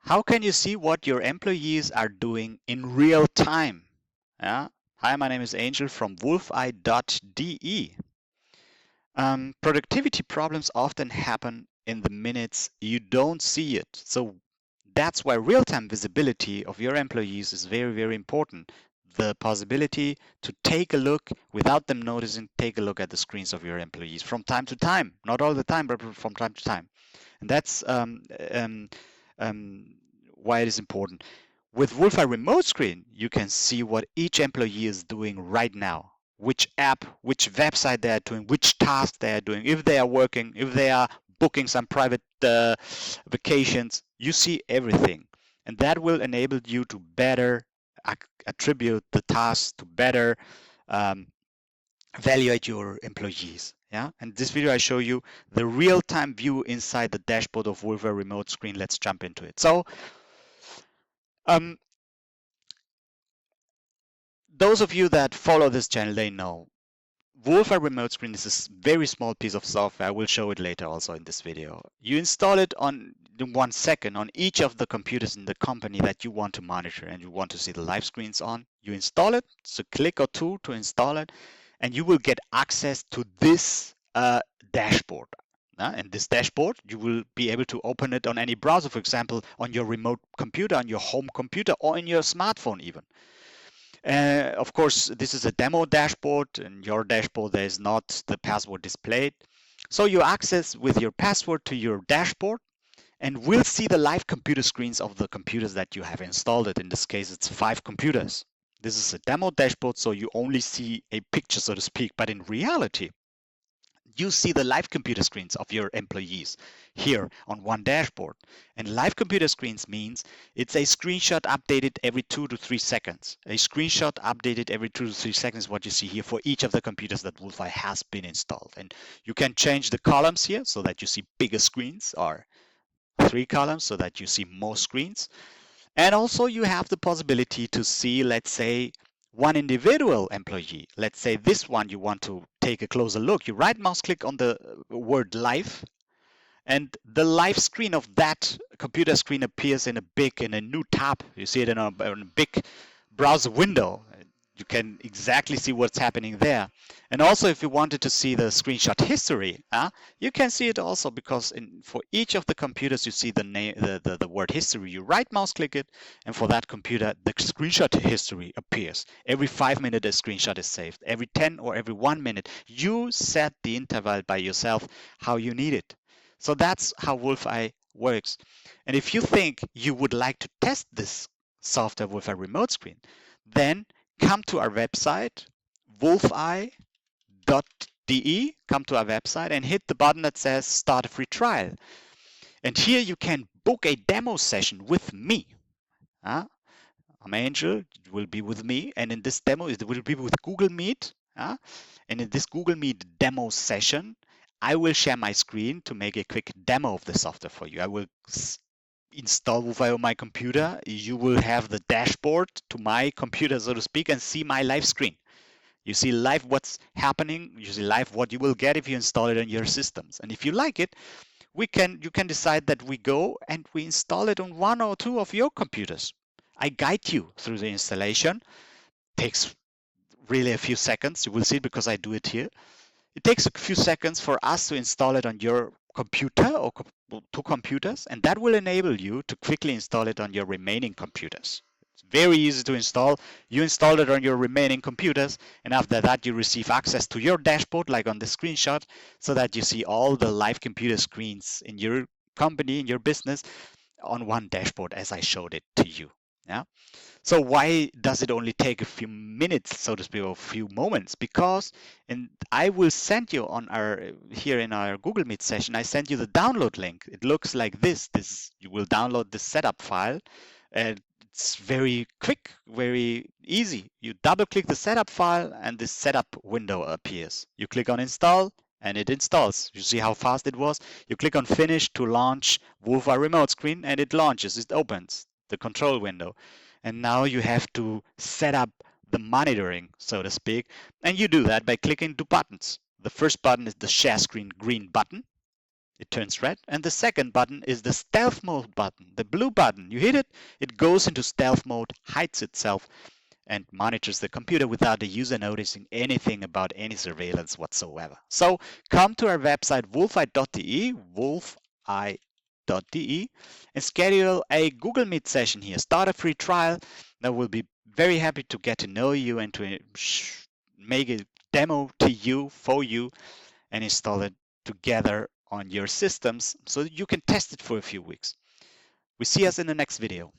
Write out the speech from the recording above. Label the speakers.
Speaker 1: How can you see what your employees are doing in real time? Yeah. Hi, my name is Angel from wolfeye.de. Productivity problems often happen in the minutes you don't see it. So that's why real-time visibility of your employees is very, very important. The possibility to take a look without them noticing, take a look at the screens of your employees from time to time, not all the time, but from time to time. And that's um, why it is important. With Wolfeye Remote Screen, you can see what each employee is doing right now, which app, which website they are doing, which task they are doing, if they are working, if they are booking some private vacations. You see everything. And that will enable you to better attribute the tasks, to better um, evaluate your employees. Yeah, and this video I show you the real-time view inside the dashboard of Wolfeye Remote Screen. Let's jump into it. So um, those of you that follow this channel, they know Wolfeye Remote Screen is a very small piece of software. I will show it later also in this video. You install it in 1 second on each of the computers in the company that you want to monitor and you want to see the live screens on. You install it, it's a click or two to install it, and you will get access to this dashboard. And this dashboard, you will be able to open it on any browser, for example, on your remote computer, on your home computer, or in your smartphone even. Of course, this is a demo dashboard. In your dashboard, there is not the password displayed. So you access with your password to your dashboard and we'll see the live computer screens of the computers that you have installed it. In this case, it's 5 computers. This is a demo dashboard, so you only see a picture, so to speak, but in reality, you see the live computer screens of your employees here on one dashboard. And live computer screens means it's a screenshot updated every 2 to 3 seconds. A screenshot updated every 2 to 3 seconds, what you see here for each of the computers that Wolfeye has been installed. And you can change the columns here so that you see bigger screens, or 3 columns so that you see more screens. And also you have the possibility to see, let's say, one individual employee. Let's say this one, you want to take a closer look. You right mouse click on the word live, and the live screen of that computer screen appears in a new tab. You see it in a big browser window. You can exactly see what's happening there. And also, if you wanted to see the screenshot history, you can see it also, because for each of the computers you see the name, the word history. You right mouse click it, and for that computer the screenshot history appears. Every 5 minutes a screenshot is saved. Every 10 or every 1 minute. You set the interval by yourself how you need it. So that's how Wolfeye works. And if you think you would like to test this software with a remote screen, then come to our website, wolfeye.de, come to our website and hit the button that says start a free trial. And here you can book a demo session with me. I'm Angel, it will be with me, and in this demo, it will be with Google Meet. And in this Google Meet demo session, I will share my screen to make a quick demo of the software for you. I will install Wolfeye on my computer. You will have the dashboard to my computer, so to speak, and see my live screen. You see live what's happening. You see live what you will get if you install it on your systems. And if you like it, you can decide that we go and we install it on 1 or 2 of your computers. I guide you through the installation. It takes really a few seconds. You will see it because I do it here. It takes a few seconds for us to install it on your computer or 2 computers, and that will enable you to quickly install it on your remaining computers. It's very easy to install. You install it on your remaining computers, and after that you receive access to your dashboard, like on the screenshot, so that you see all the live computer screens in your company, in your business, on one dashboard as I showed it to you. Yeah. So why does it only take a few minutes, so to speak, or a few moments? Because, and I will send you on here in our Google Meet session, I send you the download link. It looks like this. You will download the setup file. And it's very quick, very easy. You double click the setup file and the setup window appears. You click on install and it installs. You see how fast it was? You click on finish to launch Wolfeye Remote Screen and it launches, it opens the control window. And now you have to set up the monitoring, so to speak. And you do that by clicking 2 buttons. The first button is the share screen green button. it turns red. And the second button is the stealth mode button, the blue button. You hit it, it goes into stealth mode, hides itself, and monitors the computer without the user noticing anything about any surveillance whatsoever. So come to our website wolfeye.de, wolfeye.de, and schedule a Google Meet session here. Start a free trial. That will be very happy to get to know you and to make a demo to you, for you, and install it together on your systems so that you can test it for a few weeks. We see us in the next video.